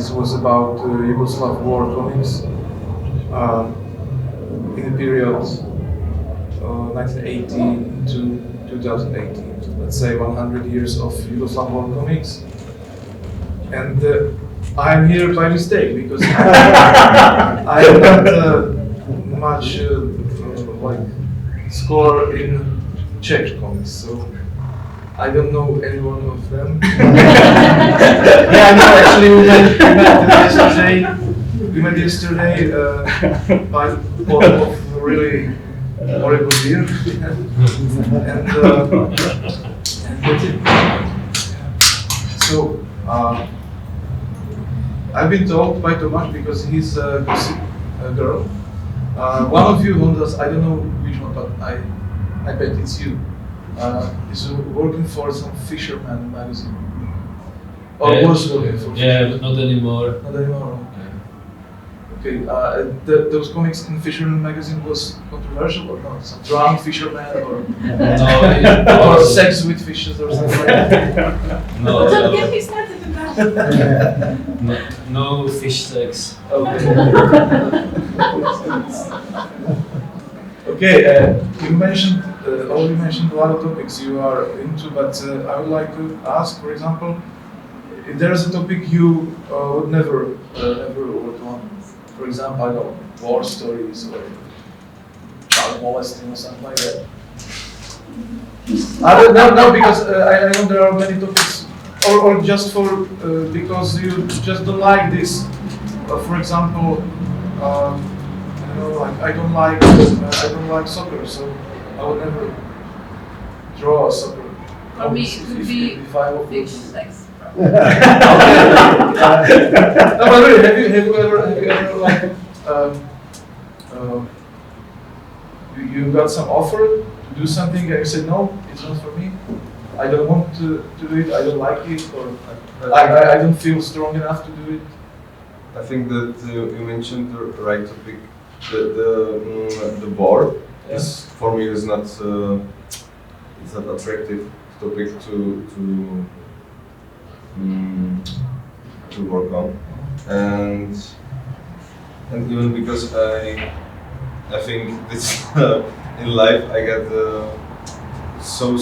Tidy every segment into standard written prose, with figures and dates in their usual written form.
This was about Yugoslav war comics in the period 1918 to 2018. So let's say 100 years of Yugoslav war comics. And I'm here by mistake because I am not much like scholar in Czech comics, so I don't know any one of them. Yeah, no, actually we met yesterday by bottle of really horrible beer, and that's it. So I've been told by Tomáš, because he's a gossip girl. One of you, Hondas, I don't know which one, but I bet it's you. Is working for some fisherman magazine. Or was working for fisherman. But not anymore. Not anymore, okay. Those comics in fisherman magazine was controversial or not? Some drunk fisherman or or sex with fishes or something like that? No, no fish sex. Okay. Okay, you mentioned already mentioned a lot of topics you are into, but I would like to ask, for example, if there is a topic you would never work on. For example, I don't know, war stories or child molesting or something like that. No, because I know there are many topics, or just for because you just don't like this. For example, like I don't like soccer, so I would never draw a soccer. For me, it would be fish sex. No, but really, have you ever like you got some offer to do something and you said no, it's not for me. I don't want to do it. I don't like it, or I don't feel strong enough to do it. I think that you mentioned the right topic. The war is for me is not it's not attractive topic to work on, and even because I think this in life I get so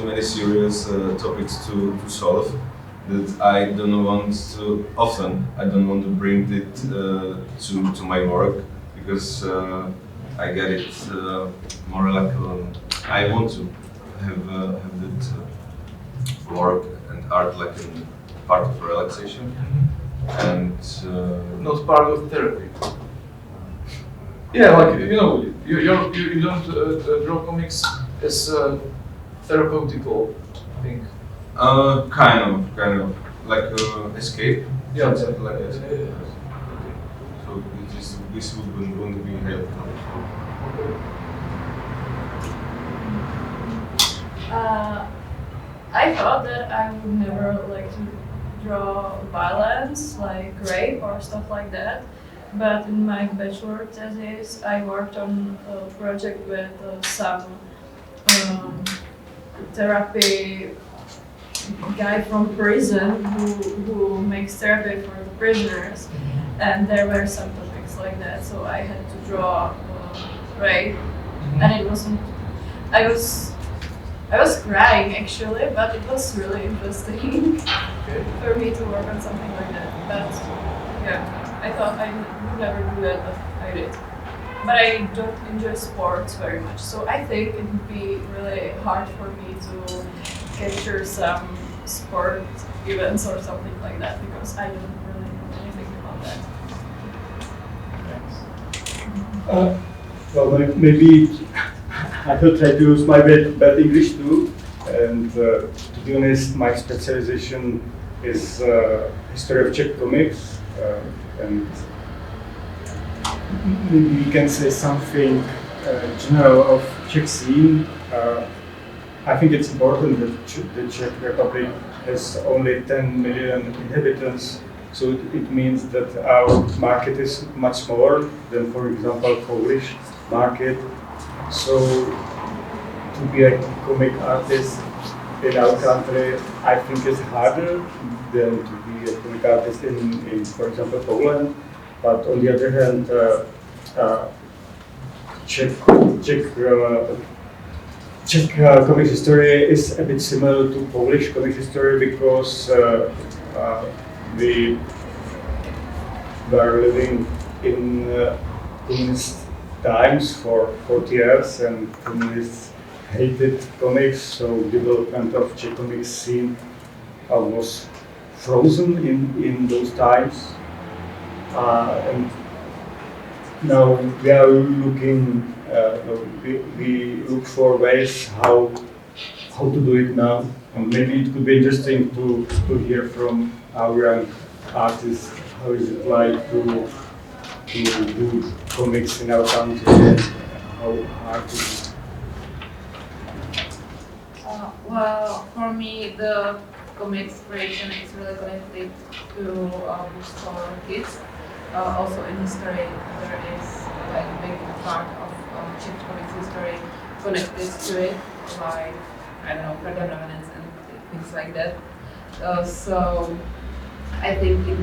many serious topics to solve, that I don't want to bring it to my work, because I get it more like I want to have that work and art like a part of relaxation, and not part of therapy. Yeah, like you don't draw comics as therapeutical thing. Kind of like escape. Yeah, something like that. Yeah. So this wouldn't be helpful. I thought that I would never like to draw violence, like rape or stuff like that. But in my bachelor thesis, I worked on a project with some therapy guy from prison who makes therapy for the prisoners, and there were some topics like that. So I had to draw rape, and it wasn't. I was crying actually, but it was really interesting for me to work on something like that. But yeah, I thought I would never do that, but I did. But I don't enjoy sports very much, so I think it would be really hard for me to capture some sport events or something like that, because I don't really know anything about that. Well, maybe I will try to use my bad English too, and to be honest, my specialization is history of Czech comics, and maybe we can say something general of Czech scene. I think it's important that the Czech Republic has only 10 million inhabitants, so it means that our market is much more than, for example, Polish market. So to be a comic artist, in our country, I think it's harder than to be a comic artist in for example, Poland. But on the other hand, Czech comic history is a bit similar to Polish comic history because we were living in communist times for 40 years, and communists hated comics, so development of Czech comics scene was frozen in those times. And now we are looking, we look for ways how to do it now. And maybe it could be interesting to hear from our young artists how is it like to do comics in our country and how hard it is. Well, for me, the comics creation is really connected to books for kids. Also in history, there is like a big part of Czech comics history connected to it, like I don't know, protagonist and things like that. So I think in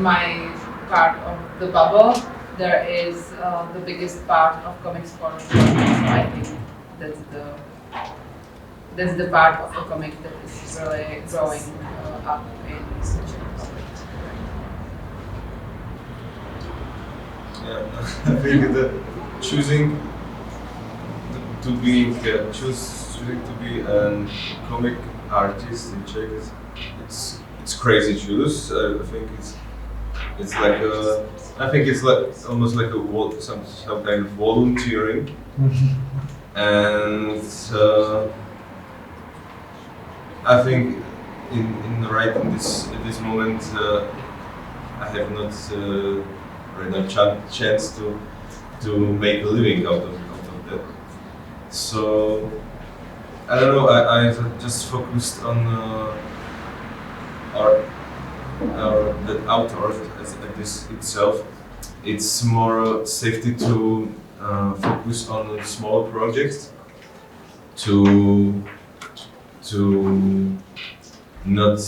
my part of the bubble, there is the biggest part of comics for kids. So I think that's the part of the comic that is really growing up in Czech Republic. Yeah, I think that choosing to be a comic artist in Czech it's crazy choose. I think it's like almost like some kind of volunteering, and I think in this moment I have not right now chance to make a living out of that. So I don't know. I just focused on the outdoor as this itself. It's more safety to focus on small projects to not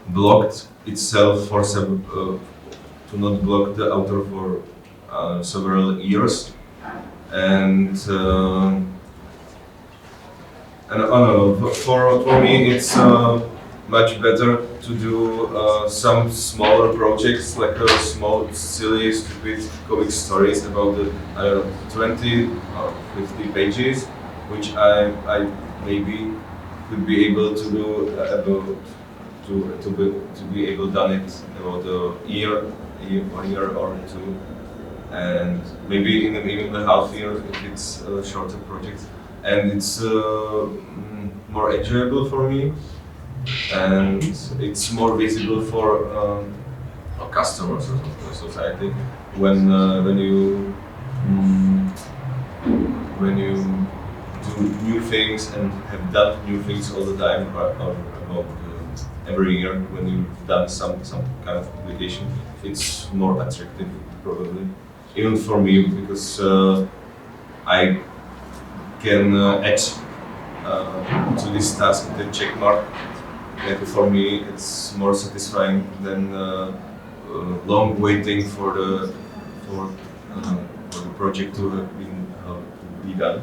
blocked itself for to not block the author for several years, and I don't know, for me it's much better to do some smaller projects, like small, silly, stupid comic stories about the 20 or 50 pages, which I maybe could be able to do to be able done it about a year or two, and maybe even a half year if it's a shorter project, and it's more enjoyable for me, and it's more visible for customers of the society when you do new things and have done new things all the time, or about every year when you've done some kind of publication, it's more attractive probably, even for me, because I can add to this task the check mark. And for me, it's more satisfying than long waiting for the project to be done.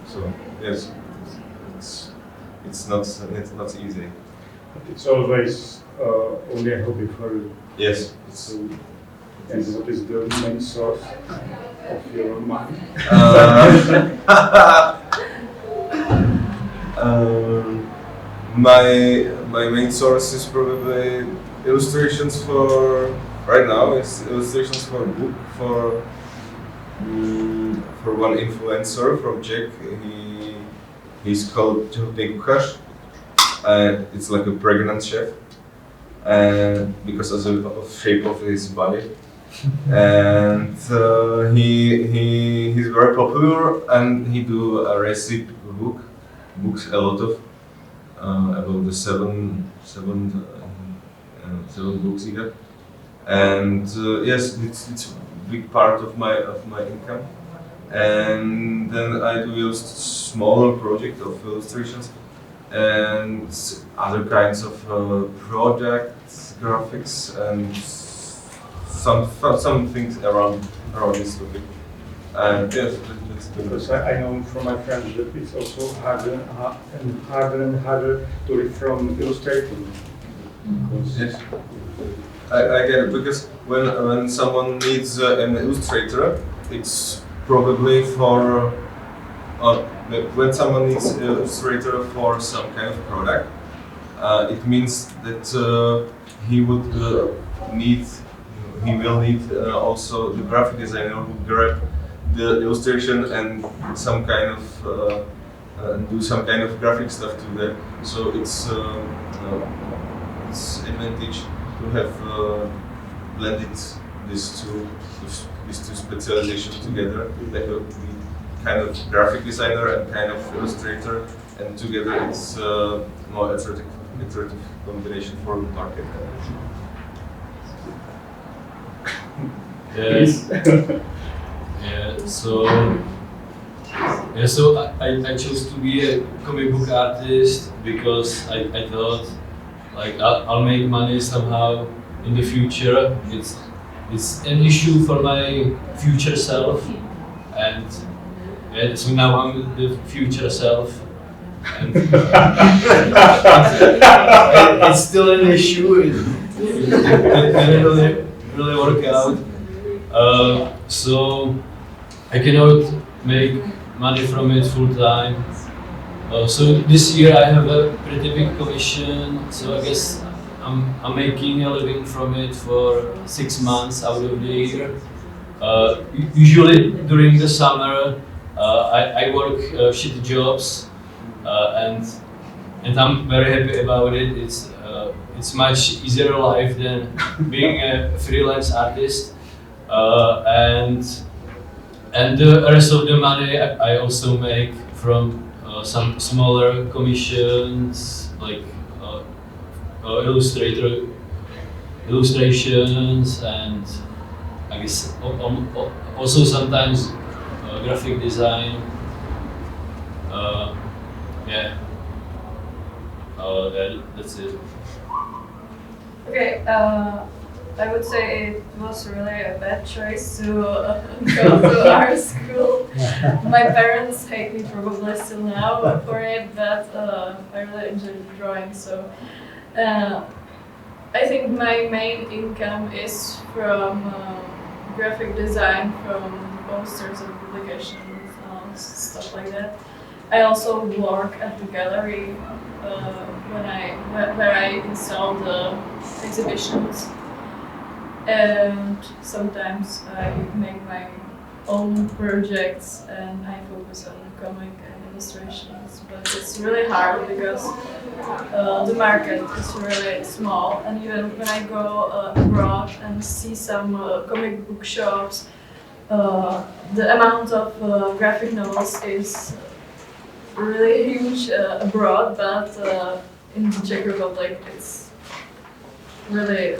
So yes, it's not easy. It's always only a hobby for you. Yes. So, and what is the main source of your money? My main source is probably illustrations for right now. It's illustrations for a book for one influencer from Czech. He's called czeskiego. It's like a pregnant chef, because of the shape of his body, and he's very popular, and he do a recipe books a lot of about the seven books he got, and yes, it's a big part of my income. And then I do a smaller project of illustrations and other kinds of projects, graphics, and some things around this topic. And yes, that's Because I know from my friends that it's also harder and harder to live from illustrating. Yes. I get it, because when someone needs an illustrator, it's probably for when someone needs an illustrator for some kind of product, it means that he will need also the graphic designer who grab the illustration and some kind of do some kind of graphic stuff to that. So it's advantage to have blended these two specializations together, like a kind of graphic designer and kind of illustrator, and together it's more attractive combination for the market. So I chose to be a comic book artist because I thought like I'll make money somehow in the future. It's an issue for my future self, and so now I'm the future self, and it's still an issue. It didn't really work out. So I cannot make money from it full time. So this year I have a pretty big commission. So I guess I'm making a living from it for 6 months out of the year. Usually during the summer I work shitty jobs, and I'm very happy about it. It's much easier life than being a freelance artist, and the rest of the money I also make from some smaller commissions, like illustrations, and I guess also sometimes graphic design. That's it. Okay, I would say it was really a bad choice to go to art school. My parents hate me probably still now for it, but I really enjoy drawing. So I think my main income is from graphic design, from posters and publications, stuff like that. I also work at the gallery where I install the exhibitions. And sometimes I make my own projects and I focus on comic and illustrations. But it's really hard because the market is really small, and even when I go abroad and see some comic book shops, the amount of graphic novels is really huge abroad, but in the Czech Republic it's really a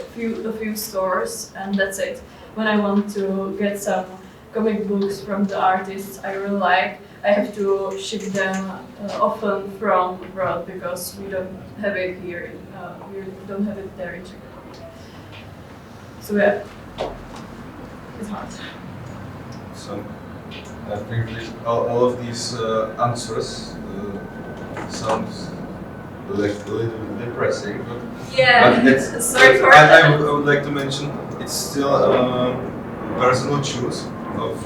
few stores, and that's it. When I want to get some comic books from the artists I really like, I have to ship them often from abroad because we don't have it here. We don't have it there in Czech Republic. So yeah, it's hard. So I think all of these answers sounds like a little bit depressing, but yeah, but sorry for I that. would like to mention it's still a personal choice of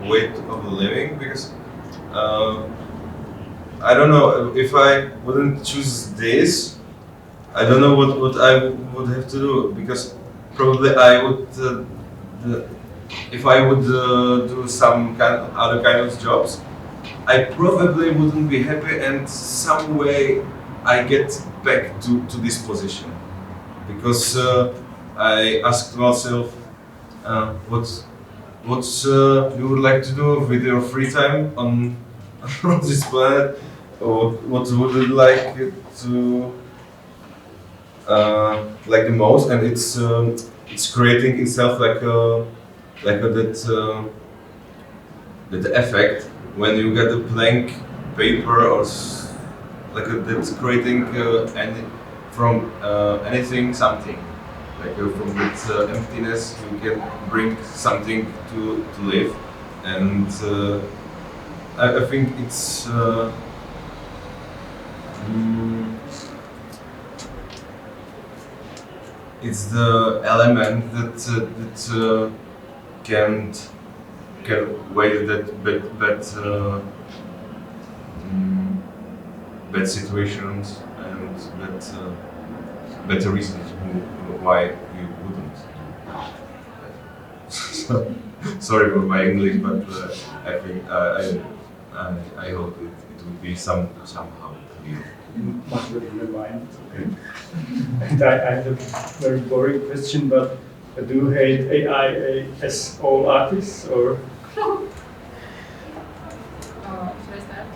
way of living, because I don't know, if I wouldn't choose this, I don't know what I would have to do, because probably I would if I would do some other kind of jobs, I probably wouldn't be happy, and some way I get back to this position, because I asked myself what you would like to do with your free time on this planet, or what would you like to like the most, and it's creating itself like that effect when you get a blank paper or that's creating from anything something. Like from this emptiness, you can bring something to live, and I think it's. It's the element that can weigh that bad situations and better reasons why you wouldn't. So, sorry for my English, but I think I hope it will be somehow clear. Must be in the mind. Okay. And I have a very boring question, but do you hate AI as all artists, or? Should I start?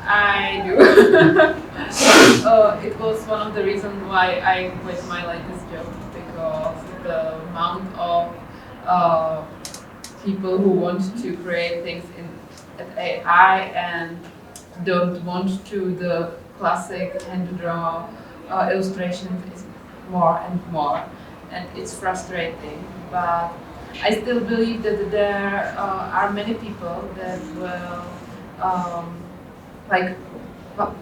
I do. It was one of the reasons why I quit my latest job, because the amount of people who want to create things at AI and don't want to the classic hand-draw illustrations is more and more, and it's frustrating. But I still believe that there are many people that will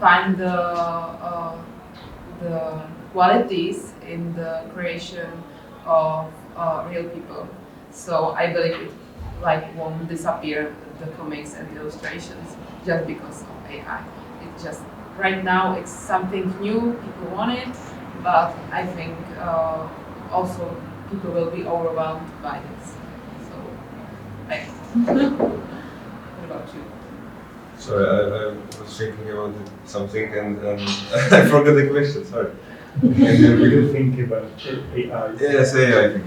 find the qualities in the creation of real people. So I believe it won't disappear, the comics and the illustrations, just because of AI. It just right now it's something new. People want it, but I think also people will be overwhelmed by this. So, what about you? Sorry, I was thinking about something and I forgot the question. Sorry. What do you think about AI? Yes, AI.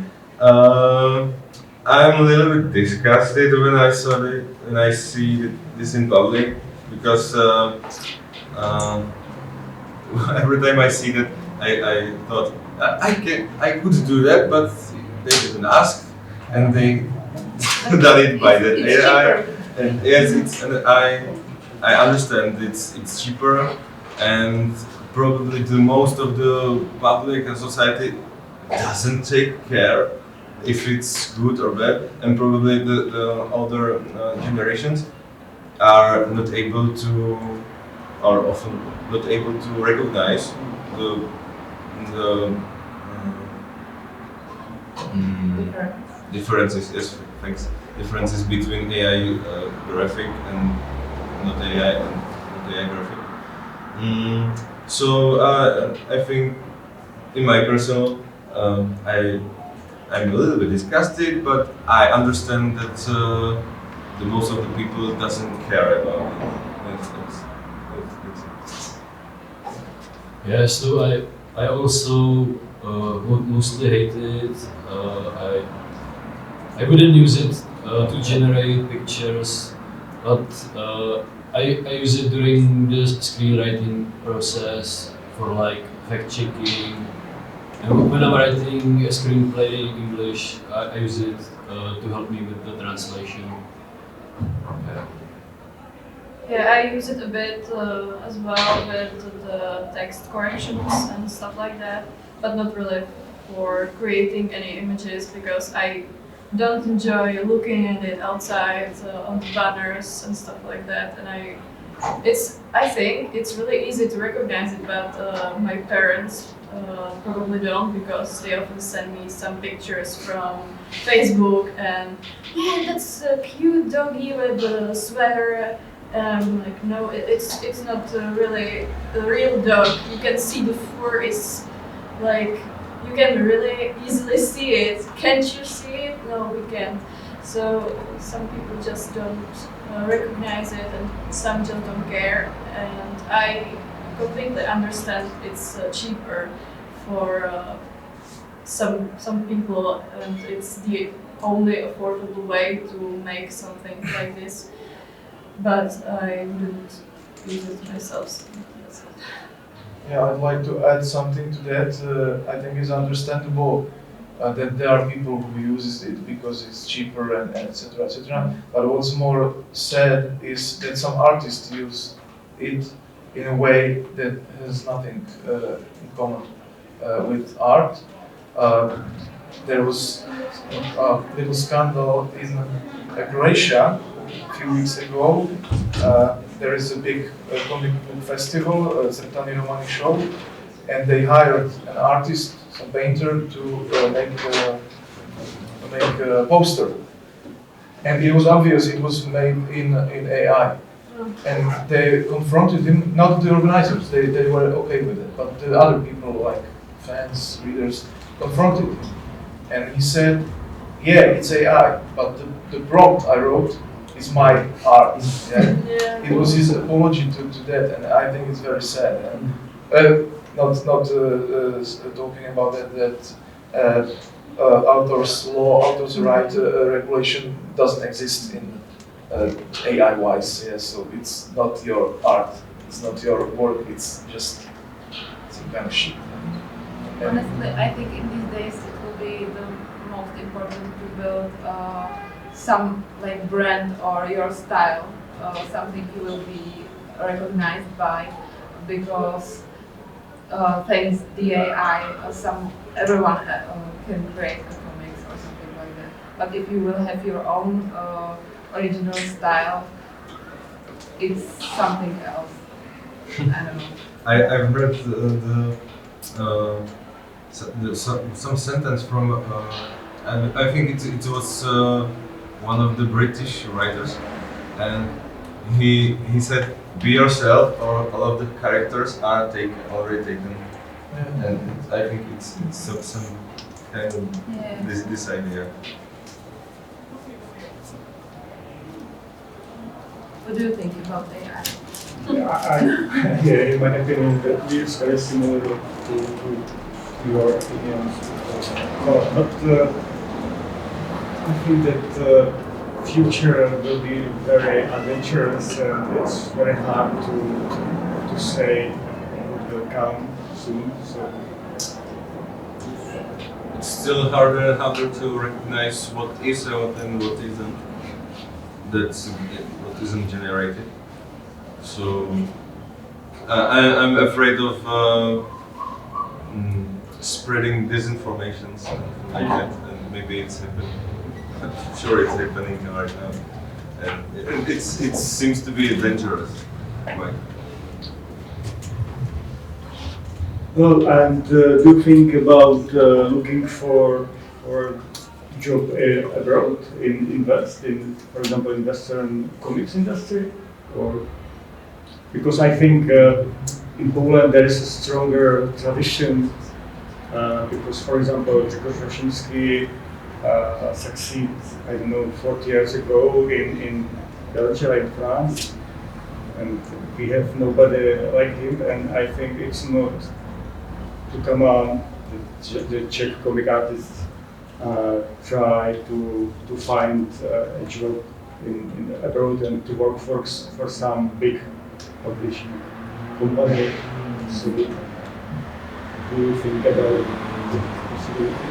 I'm a little bit disgusted when I see this in public, because every time I see that, I thought I could do that, but they didn't ask, and they done it by the AI. Cheaper. And yes, I understand it's cheaper, and probably the most of the public and society doesn't take care if it's good or bad, and probably the older generations are not able to, or often not able to recognize the differences. Yes, thanks. Differences between AI graphic and not AI graphic. So I think, in my personal, I'm a little bit disgusted, but I understand that the most of the people doesn't care about it. Yeah, so I also mostly hate it. I wouldn't use it to generate pictures, but I use it during the screenwriting process for fact checking. And when I'm writing a screenplay in English, I use it to help me with the translation. Yeah. Yeah, I use it a bit as well with the text corrections and stuff like that, but not really for creating any images, because I don't enjoy looking at it outside on the banners and stuff like that. And I think it's really easy to recognize it, but my parents probably don't, because they often send me some pictures from Facebook and, yeah, that's a cute doggy with a sweater. No, it's not really a real dog. You can see the fur is you can really easily see it. Can't you see it? No, we can't. So some people just don't recognize it, and some just don't care. And I completely understand it's cheaper for some people, and it's the only affordable way to make something like this. But I wouldn't use it myself. So that's it. Yeah, I'd like to add something to that. I think it's understandable that there are people who uses it because it's cheaper and etc. etc. But what's more sad is that some artists use it in a way that has nothing in common with art. There was a little scandal in Croatia a few weeks ago. There is a big comic book festival, Crtani Romani show, and they hired an artist, a painter, to make a poster. And it was obvious it was made in AI. And they confronted him, not the organizers, they were okay with it, but the other people, like fans, readers, confronted him. And he said, yeah, it's AI, but the prompt I wrote is my art. Yeah? Yeah. It was his apology to that, and I think it's very sad. Not talking about that author's right regulation doesn't exist in AI-wise. Yeah, so it's not your art, it's not your work, it's just some kind of shit. And Honestly, I think in these days it will be the most important to build some like brand or your style, something you will be recognized by, because thanks the AI, everyone can create a comics or something like that. But if you will have your own original style, it's something else. I don't know. I've read some sentence from and I think it was one of the British writers, and he said, "Be yourself, or all of the characters are already taken." yeah. And I think it's some kind of Yeah. this idea. What do you think about AI? Yeah, in my opinion, that is very similar to your opinions. But I think that future will be very adventurous, and it's very hard to say what will come soon. So It's still harder and harder to recognize what is out and what isn't. That's what isn't generated. So I'm afraid of spreading disinformation, something like that, and maybe it's happening. I'm sure it's happening right now, and it seems to be dangerous. Right. well, and do you think about looking for job abroad invest in, for example, in Western comics industry, or because I think in Poland there is a stronger tradition because, for example, Czechoslovakia succeeded, I don't know, 40 years ago in Belgium and France, and we have nobody like him, and I think it's not too common that the Czech comic artists try to find a job in abroad and to work for some big publishing company. So, do you think about the possibility?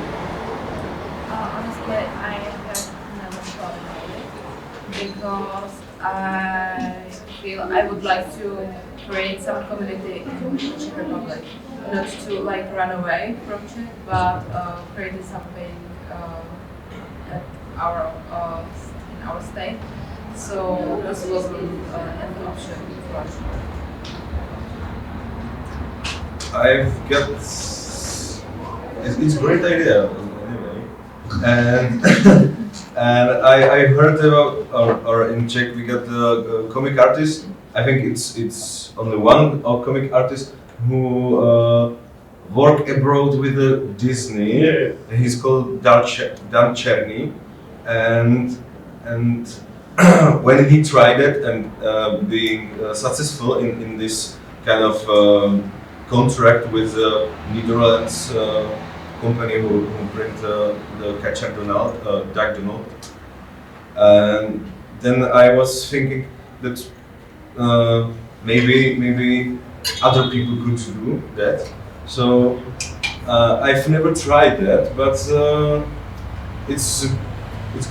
Honestly, I have never thought about it because I feel I would like to create some community in Czech Republic, not to like run away from Czech, but create something at in our state. So this wasn't an option for us. I've got it's a great idea anyway, and and I heard about or in Czech we got the comic artist. I think it's only one comic artist who work abroad with Disney. Yeah. He's called Dan Cherny, and when he tried it and being successful in this kind of contract with the Netherlands company who print the Catcher Donald, Duck Donald. And then I was thinking that maybe other people could do that. So I've never tried that, but it's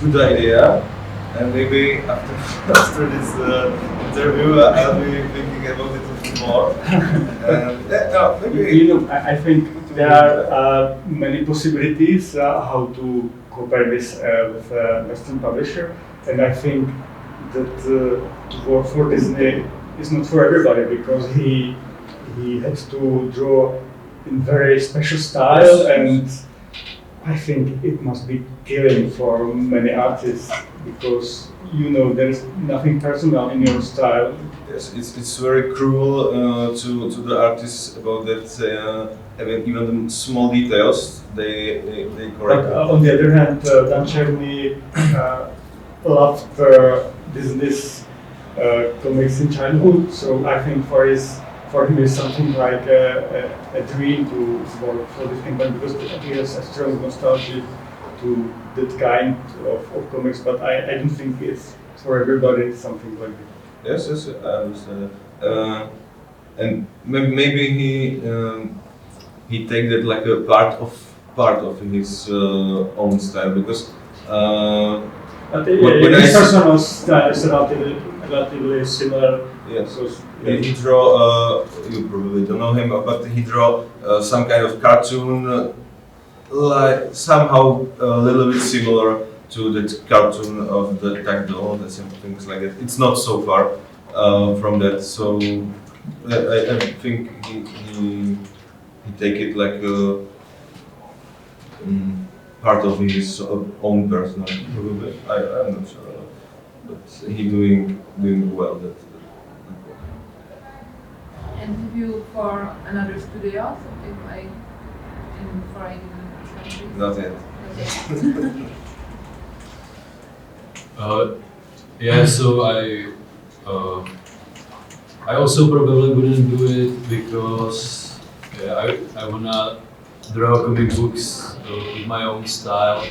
good idea. And maybe after this interview, I'll be thinking about it a bit more. And no, maybe. You know, I think there are many possibilities how to cooperate with a Western publisher, and I think that to work for Disney is not for everybody because he has to draw in very special style, and I think it must be killing for many artists because you know there is nothing personal in your style. Yes, it's very cruel to the artists about that. Even the small details they correct. But on the other hand, Dan Cherny loved Disney's comics in childhood, so I think for him it's something like a dream to work for this company because he has a strong nostalgia to that kind of comics, but I don't think it's for everybody something like that. Yes, I understand. And maybe he take that like a part of his own style because. But his personal style is relatively similar. Yes, he draw. You probably don't know him, but he draw some kind of cartoon, like somehow a little bit similar to that cartoon of the Tactile, and things like that. It's not so far from that, so I think he take it like a part of his own personality. Probably, I'm not sure, but he doing well. That. Interview for another studio, in foreign countries? Not yet. Yeah, so I also probably wouldn't do it because I wanna draw comic books with my own style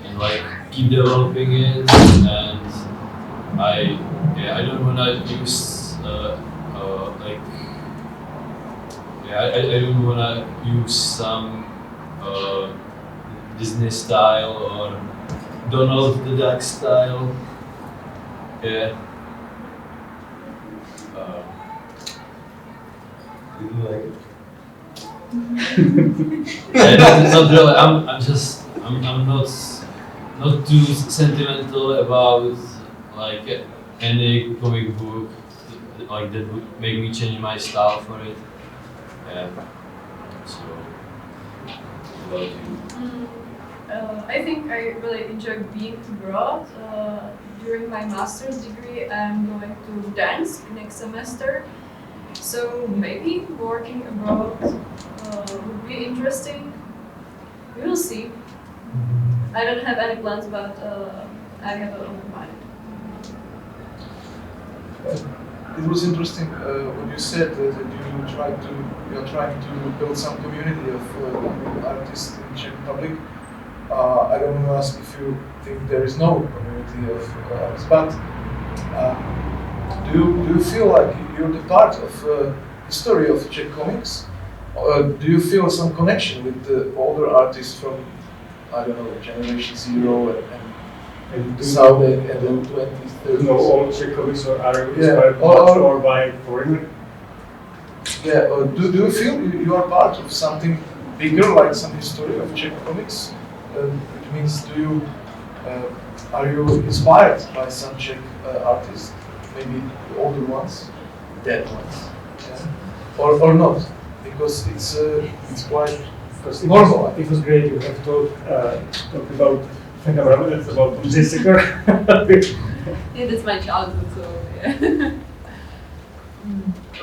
and like keep developing it, and I don't wanna use I don't wanna use some Disney style or Donald the Duck style. Yeah. You do like it? Yeah, not really. I'm not too sentimental about like any comic book like that would make me change my style for it. Yeah. So, what about you? I think I really enjoy being abroad. During my master's degree, I'm going to dance next semester. So maybe working abroad would be interesting. We will see. I don't have any plans, but I have an open mind. It was interesting when you said that you are trying to build some community of young artists in Czech Republic. I don't want to ask if you think there is no community of artists, but do you feel like you're the part of the history of Czech comics? Do you feel some connection with the older artists from, I don't know, Generation Zero and South and the 20s, 30s? No, all Czech comics are inspired or by foreigner. Yeah, do you feel you are part of something bigger, like some history of Czech comics? Which means, are you inspired by some Czech artists, maybe the older ones, dead ones, yeah? or not? Because it's quite normal. It was great. You have talked about czeskiego. Yeah, that's my childhood, so yeah.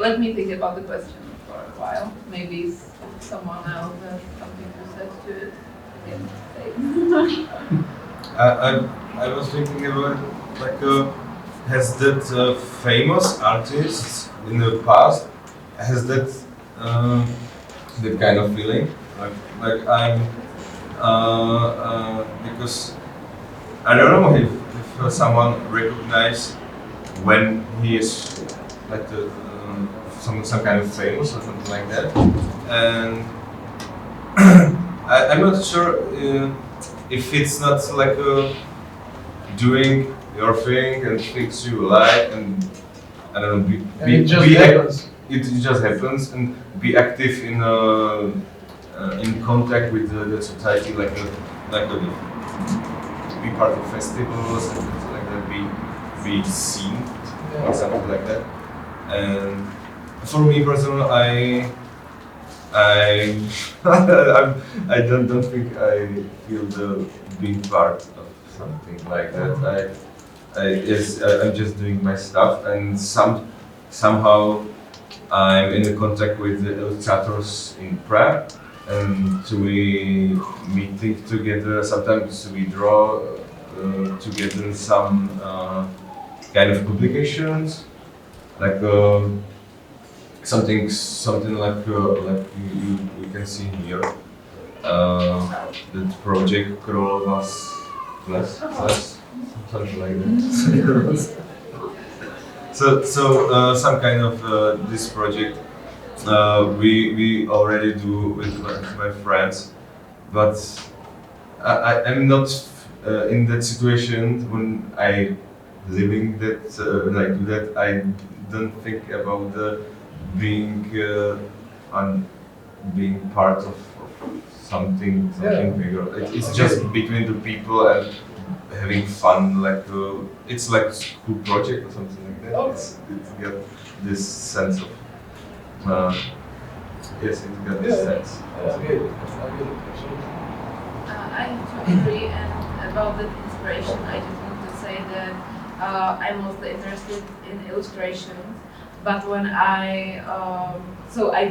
Let me think about the question for a while. Maybe someone else has something to say to it. I was thinking about like has that famous artists in the past has that kind of feeling like I'm because I don't know if someone recognizes when he is like some kind of famous or something like that, and I'm not sure if it's not like doing your thing and things you like, and I don't know, It just happens. It just happens, and be active in contact with the society, be part of festivals and things like that, be seen or something like that. And for me personally, I don't think I feel the being part of something like that. I'm just doing my stuff, and somehow I'm in contact with the illustrators in Prague, and we meeting together. Sometimes we draw together some kind of publications, like something like you can see here. The project Kalousova plus something like that. So some kind of this project we already do with my friends, but I'm not in that situation when I living that like that. I don't think about the being being part of something bigger. It's just between the people and having fun, like it's like school project or something like that. It's got this sense of yes, it got this sense. I get it. I have to agree, and about the inspiration, I just want to say that I'm mostly interested in illustrations, but when I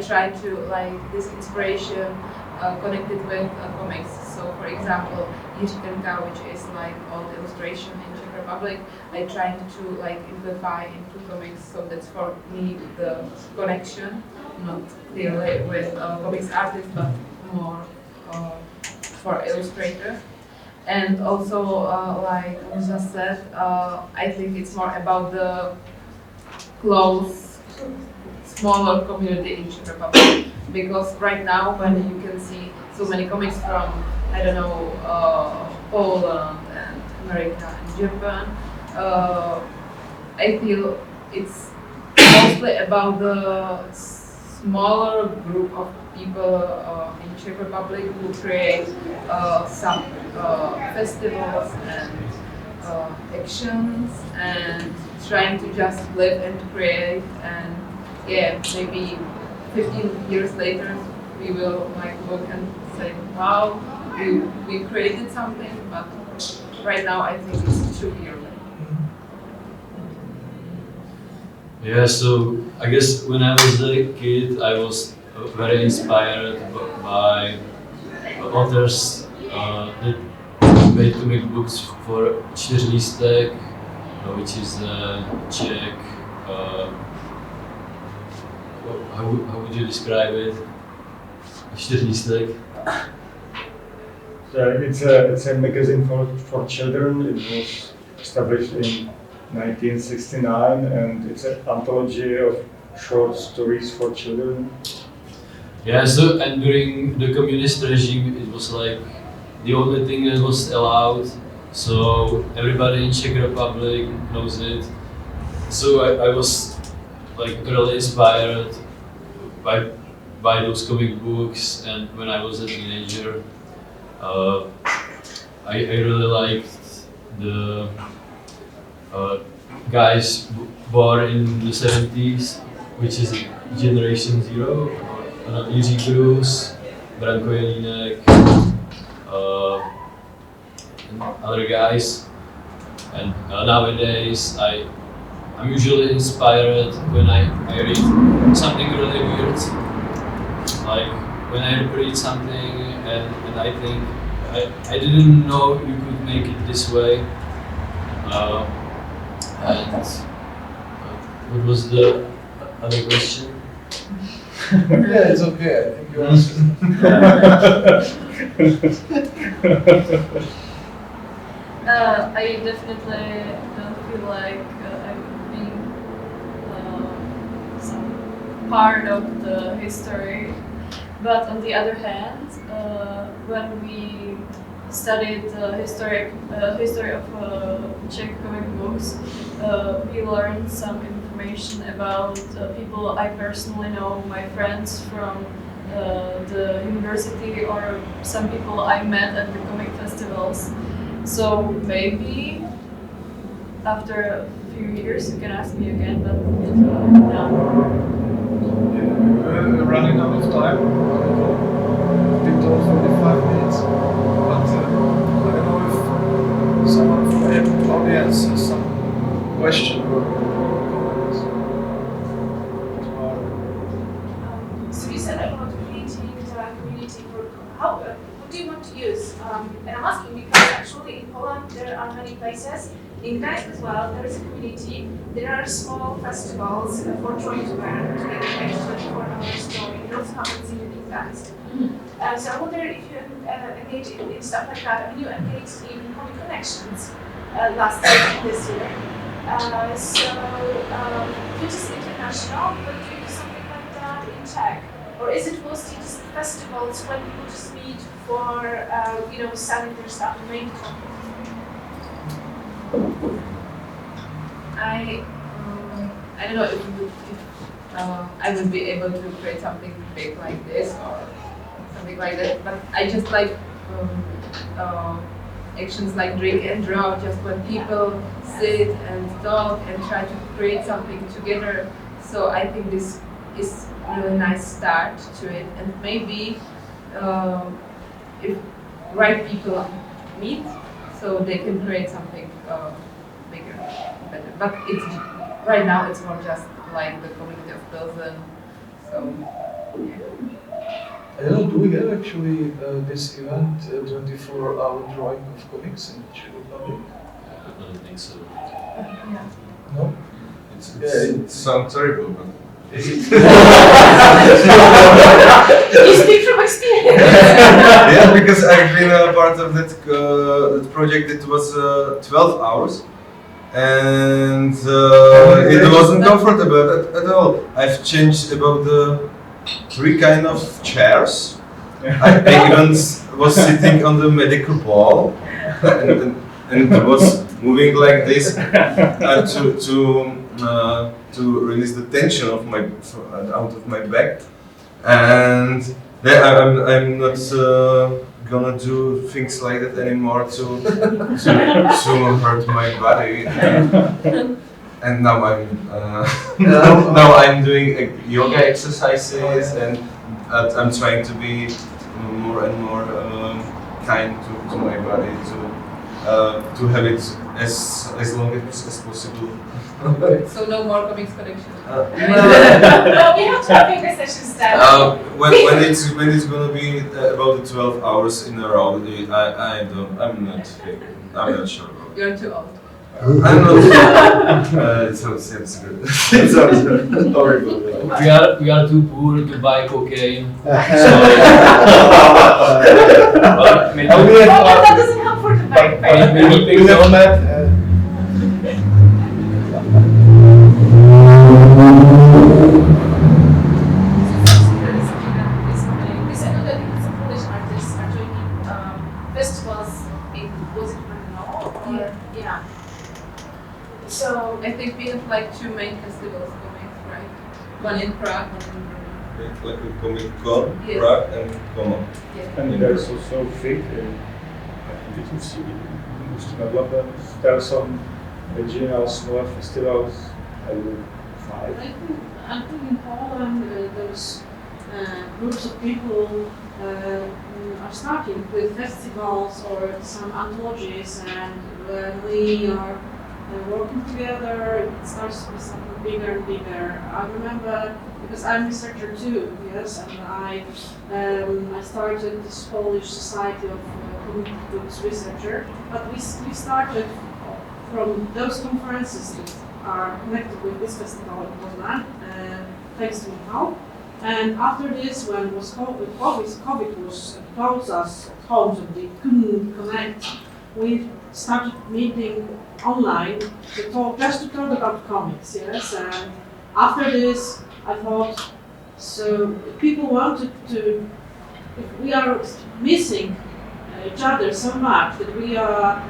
try to like this inspiration connected with comics. So for example, czeskiego, which is like old illustration in Czech Republic, I trying to like amplify into comics. So that's for me the connection, not clearly with comics artists, but more for illustrators. And also, like I just said, I think it's more about the close, smaller community in Czech Republic. Because right now, when you can see so many comics from, I don't know, Poland and America and Japan, I feel it's mostly about the smaller group of people in Czech Republic who create some festivals and actions and trying to just live and create, and yeah, maybe 15 years later we will like look and say, wow, we created something, but right now I think it's too early. Yeah, so I guess when I was a kid, I was very inspired by authors that made comic books for czeskiego, which is Czech. How would you describe it? Czeskiego. It's a magazine for children. It was established in 1969, and it's an anthology of short stories for children. Yeah, so and during the communist regime, it was like the only thing that was allowed. So everybody in Czech Republic knows it. So I was like really inspired by those comic books, and when I was a teenager, I really liked the guys born in the 70s, which is Generation Zero, Jiří Krus, Branko Jelínek, and other guys. And nowadays I'm usually inspired when I read something really weird, like when I read something and I think I didn't know you could make it this way. And what was the other question? Yeah, it's okay. I think you answered. I definitely don't feel like I'm being part of the history. But on the other hand, when we studied the history of Czech comic books, we learned some information about people I personally know, my friends from the university, or some people I met at the comic festivals. So maybe after a few years you can ask me again, but now. Yeah, we're running out of time. We talked 45 minutes, but I don't know if someone from the audience has some question or comments. So you said about creating the community for what do you want to use? And I'm asking because actually in Poland there are many places. In Gdańsk as well, there is a community. There are small festivals for trying to learn to get an extra 24-hour story. It also happens in Gdańsk. So I wonder if you engage in stuff like that. I mean, you engaged in Comic Connections last year and this year. Which is international, but do you do something like that in Czech? Or is it mostly just festivals when people just meet for, selling their stuff and making something? I don't know if I would be able to create something big like this or something like that, but I just like actions like drink and draw, just when people sit and talk and try to create something together. So I think this is a really nice start to it, and maybe if right people meet, so they can create something bigger, better. But it's right now it's more just like the community of Pilsen. So yeah. I don't know, do we have actually this event, 24-hour drawing of comics in Czech Republic? I don't think so. Yeah. No? It sounds terrible, but Is it? You speak from experience. yeah, because I've been a part of that project. It was 12 hours, and it wasn't comfortable at all. I've changed about the 3 kind of chairs. I even was sitting on the medical ball, and was moving like this to release the tension of out of my back. And I'm not gonna do things like that anymore to hurt my body. And now I'm doing yoga exercises, and I'm trying to be more and more kind to my body, to have it as long as possible. So no more comics collection. Well, we have to have bigger sessions then. When it's gonna be about the 12 hours in a row, I'm not sure about it. You're too old. I'm not. It sounds good. It sounds horrible. We are too poor to buy cocaine. So, maybe, That doesn't help for the back. maybe We have met. Because I know that some Polish artists are joining festivals in, was it Brno or yeah. So I think we have like 2 main festivals going, right? One in Prague, one in Brno. Like a Comic Con, Yes. Prague and Como. Yeah. And there's also FIG, I think it was in there are some regional smaller festivals, I don't know, 5. I think in Poland there's groups of people who are starting with festivals or some anthologies, and when we are working together, it starts to be something bigger and bigger. I remember, because I'm a researcher too, yes, and I started this Polish Society of Comic Books Researcher, but we started from those conferences that are connected with this festival in Poznan, thanks to Michał. And after this, when it was COVID was closed us at home, so we couldn't connect, we started meeting online to talk about comics, yes. And after this, I thought So people wanted to, if we are missing each other so much that we are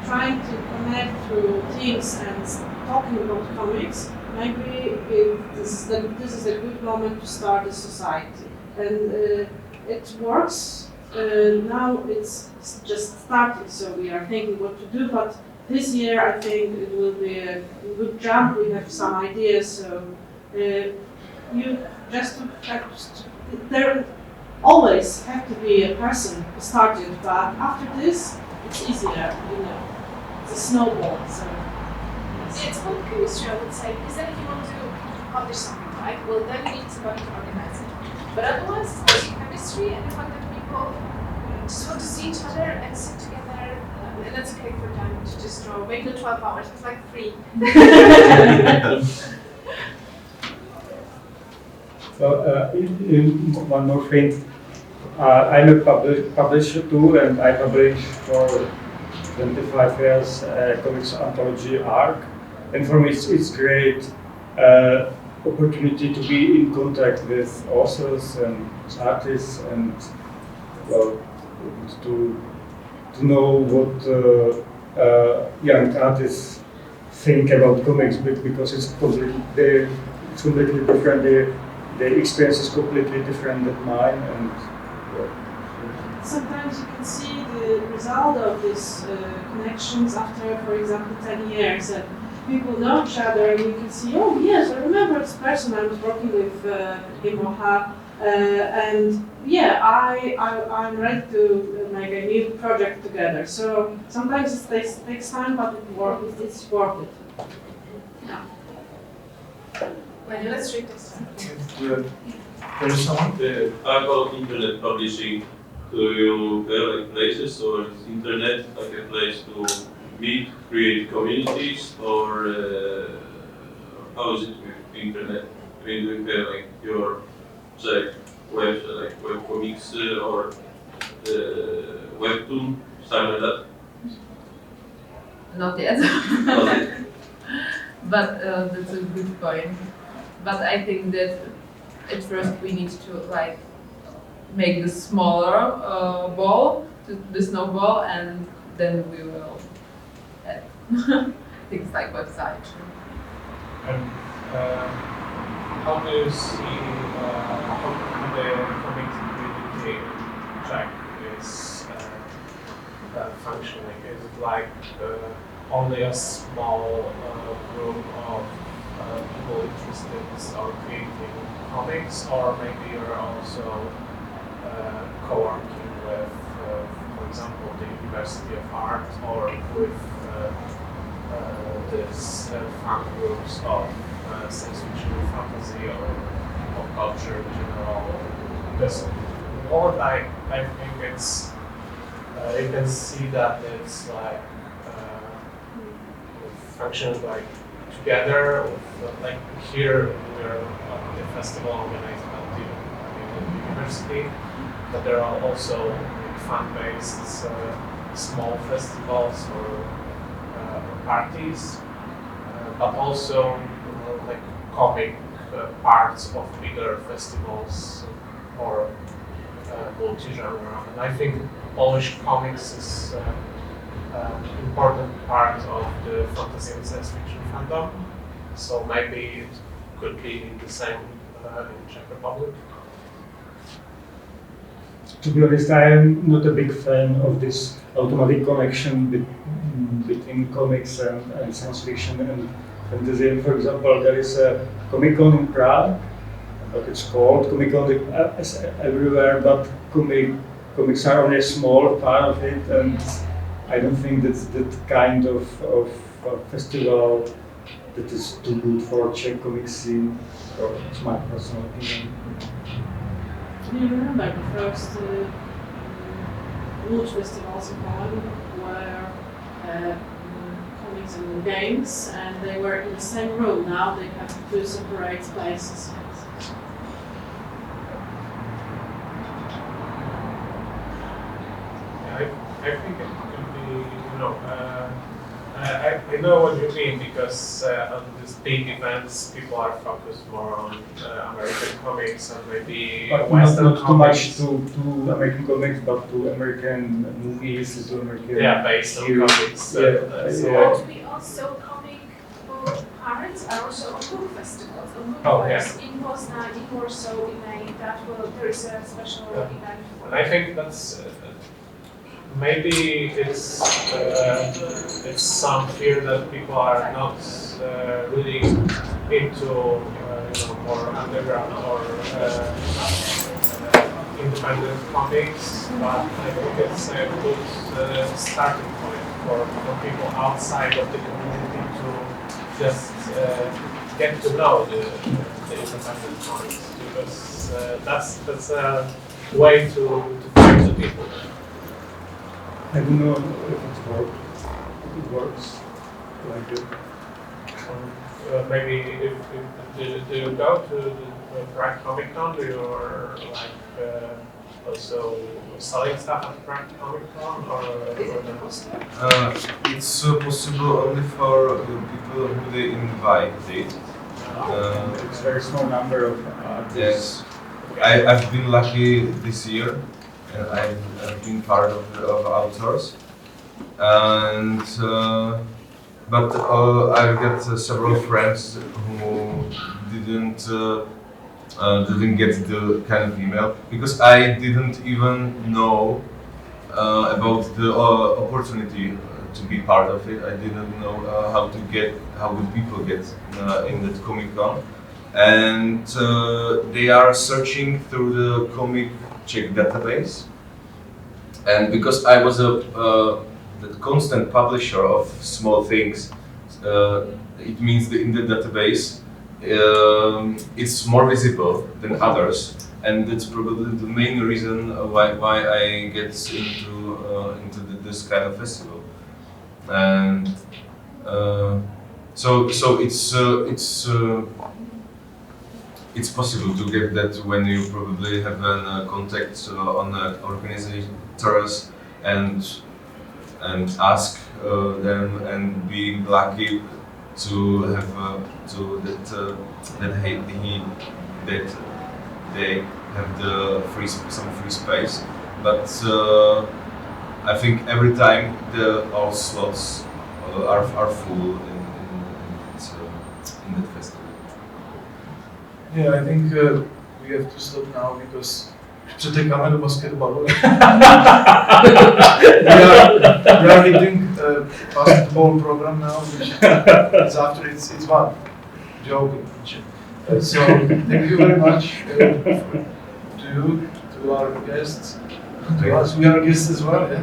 trying to connect through Teams and talking about comics, maybe this is a good moment to start a society. And it works. Now it's just started, so we are thinking what to do, but this year I think it will be a good jump. We have some ideas, so you just have to, there always have to be a person who started, but after this it's easier, you know. It's a snowball, so. Yeah, it's called chemistry, I would say, because then if you want to publish something, right, well then you need somebody to organize it. But otherwise, it's chemistry, and the fact that people just want to see each other and sit together, and that's okay for them to just draw. Maybe the 12 hours, it's like 3. Well, one more thing. I'm a publisher too, and I publish for 25 years comics anthology ARC. And for me, it's great opportunity to be in contact with authors and artists, and well, to know what young artists think about comics, because it's completely different. The experience is completely different than mine, and sometimes you can see the result of these connections after, for example, 10 years, and people know each other, and you can see, oh yes, I remember this person, I was working with him or her, and yeah, I'm ready to make a new project together. So sometimes it takes time, but it's worth it. Yeah. Well, let's read this. There is someone? How about internet publishing? Do you have like places, or is internet like a place to meet, create communities, or how is it with internet? I mean, do you have like your say web comics or webtoon, something like that? Not yet. Not yet. But that's a good point. But I think that at first we need to like make the smaller ball, the snowball, and then we will add things like website. And how do you see how the community check is functioning? Is it like only a small group of people interested in creating comics, or maybe you're also co-working with, for example, the University of Art, or with these fan groups of science fiction and fantasy, or pop culture in general? Because what I think it's you can see that it's like functioning like together. Like here we're at the festival organized by the university, but there are also fan-based small festivals or parties, but also like comic parts of bigger festivals or multi-genre. And I think Polish comics is an important part of the fantasy and science fiction fandom. So maybe it could be the same in Czech Republic. to be honest, I am not a big fan of this automatic connection between comics and science fiction and fantasy. For example, there is a Comic-Con in Prague, but it's called Comic-Con everywhere, but comics are only a small part of it, and I don't think that's that kind of festival that is too good for Czech comic scene. So it's my personal opinion. Do you remember the first Łódź festivals in Poland where comics and games, and they were in the same room? Now they have two separate places. I think it could be, you know, I I know what you mean because on these big events, people are focused more on American comics and maybe But Western not too much comics. to American comics, but to American movies, to American Yeah, based on series. comics. Yeah, So yeah. But we also comic book parents are also on book festivals, on book Oh, fairs in Poznan, in Warsaw, in May. There is a special Yeah. event. And I think that's maybe it's some fear that people are not really into more underground or independent comics, but I think it's a good starting point for people outside of the community to just get to know the independent comics, because that's a way to find the people. I don't know if it works like that. Maybe if do you go to the Prague Comic Con? Do you are also selling stuff at Prague Comic Con or not? It's possible only for people who they invited. It's a very small number of Yes, I've been lucky this year, and I've been part of outdoors, and but I've got several friends who didn't get the kind of email because I didn't even know about the opportunity to be part of it. I didn't know how would people get in that Comic Con, and they are searching through the Comic Czech database, and because I was the constant publisher of small things, it means that in the database it's more visible than others, and that's probably the main reason why I get into this kind of festival, and so it's possible to get that when you probably have a contact on organizers and ask them and being lucky to have that they have some free space, but I think every time all slots are full in that festival. Yeah, I think we have to stop now because přetekáme do basketbalu. we are hitting basketball program now, which is after it's one. Joking. So thank you very much to you, to our guests, to us. We are guests as well. Yeah?